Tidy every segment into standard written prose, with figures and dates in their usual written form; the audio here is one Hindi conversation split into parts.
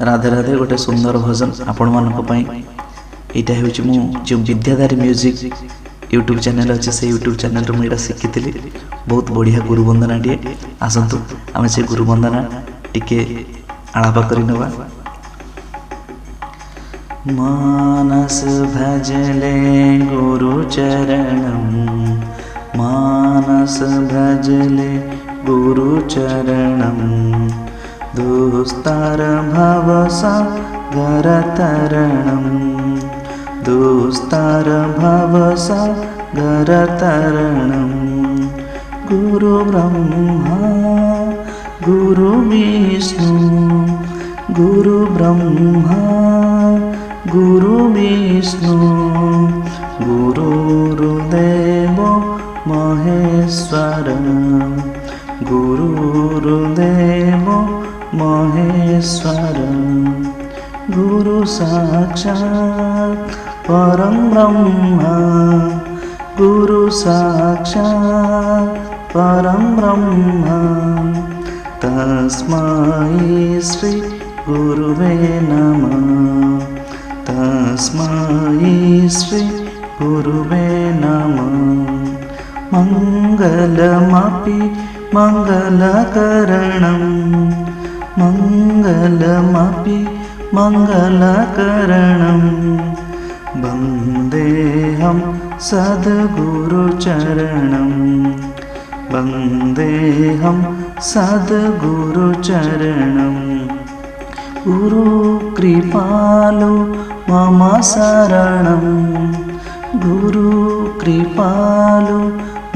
राधे राधे गोटे सुंदर भजन आपण मानक पई एटा हेउची मु जो विद्याधारी म्यूजिक यूट्यूब चैनल अच्छे से यूट्यूब चैनल रे मुझे शिखी बहुत बढ़िया गुरु वंदना टे आसतु आम से गुरु वंदना टिके आलाप कर मानस भजले गुरु चरणम मानस भजले गुरु चरणम दुस्तर भव सागर तरणम दुस्तर भव सागर तरणम गुरु ब्रह्मा गुरु विष्णु गुरु ब्रह्मा गुरु विष्णु गुरुर्देव महेश्वर गुरुर्देव महेश्वर गुरु साक्षात् परं ब्रह्म गुरु साक्षात् परं ब्रह्म तस्मै श्री गुरुवे नमः तस्मै श्री गुरुवे नमः मंगलमपि मंगलकरणं मंगलमपि मंगलकरणं वन्देऽहं सद्गुरुचरणं वन्देऽहं सद्गुरुचरणं गुरु कृपालो मम शरणं गुरु कृपालो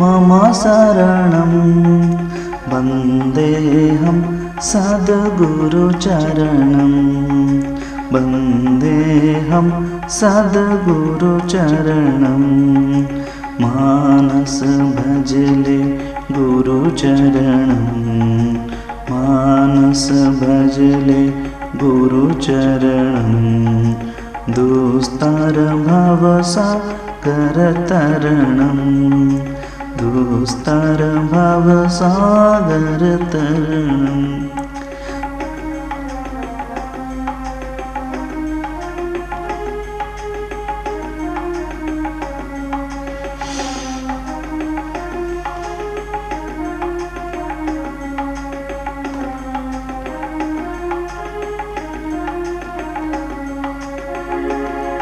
मम शरणं वन्देऽहं सद्गुरुचरणं वन्देऽहं सद्गुरुचरणं मानस भजले गुरुचरणं मानस भजले गुरुचरणं दुस्तर भव सागर तरणं दुस्तर भव सागर तरणं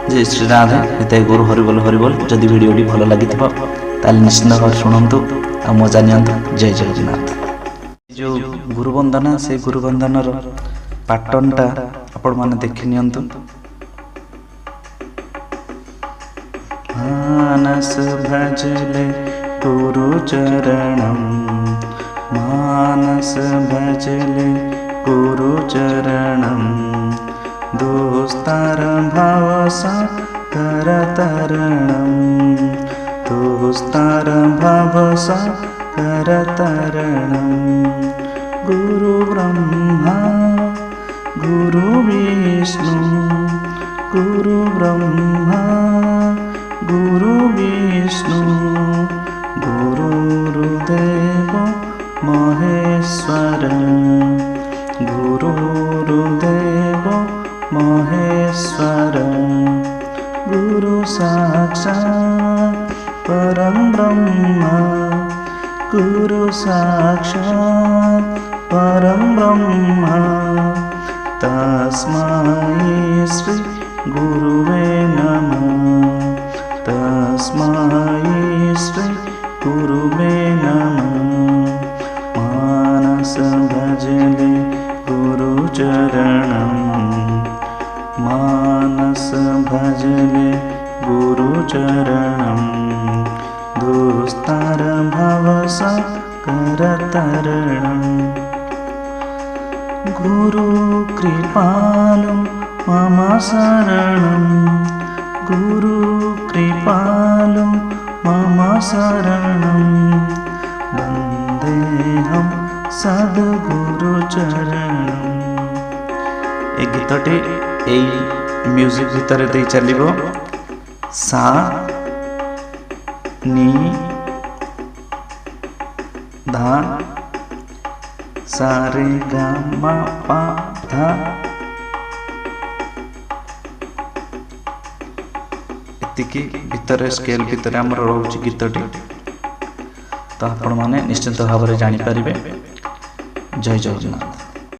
जय श्री राधे हिताय गुरु हरिबोल जदि वीडियोटी भल लगी निश्चित भाव शुणु आ मजा नियंतु जय जगन्नाथ जो गुरु वंदना से गुरु वंदनार पैटर्नटा आपण माने देखि नियंतु मानस भजले गुरु चरणं मानस भजले गुरु चरणं दुस्तर भव सागर तरणं दुस्तर भव सागर तरणं गुरु ब्रह्मा गुरु विष्णु गुरु ब्रह्मा गुरु विष्णु गुरुर्देव महेश्वर गुरुर्देव महेश्वर गुरु साक्षात् परं ब्रह्म गुरु साक्षात् परं ब्रह्म तस्मै श्री गुरुवे नमः तस्मै श्री गुरुवे नमः मानस भजले गुरुचरणं मानस भजले गुरुचरणं दुस्तर भव सागर तरणं गुरु कृपालो मम शरणं गुरु कृपालो मम शरणं वन्देऽहं सद्गुरुचरणं ए गीतटी ए म्यूजिक भितर दे चलिबो सा नी धा सा रे गा मा पा धा ଏତିକି ଭିତରେ ସ୍କେଲ୍ ଭିତରେ ଆମର ରହୁଛି ଗୀତଟି। ତ ଆପଣମାନେ ନିଶ୍ଚିନ୍ତ ଭାବରେ ଜାଣିପାରିବେ। ଜୟ ଜଗନ୍ନାଥ।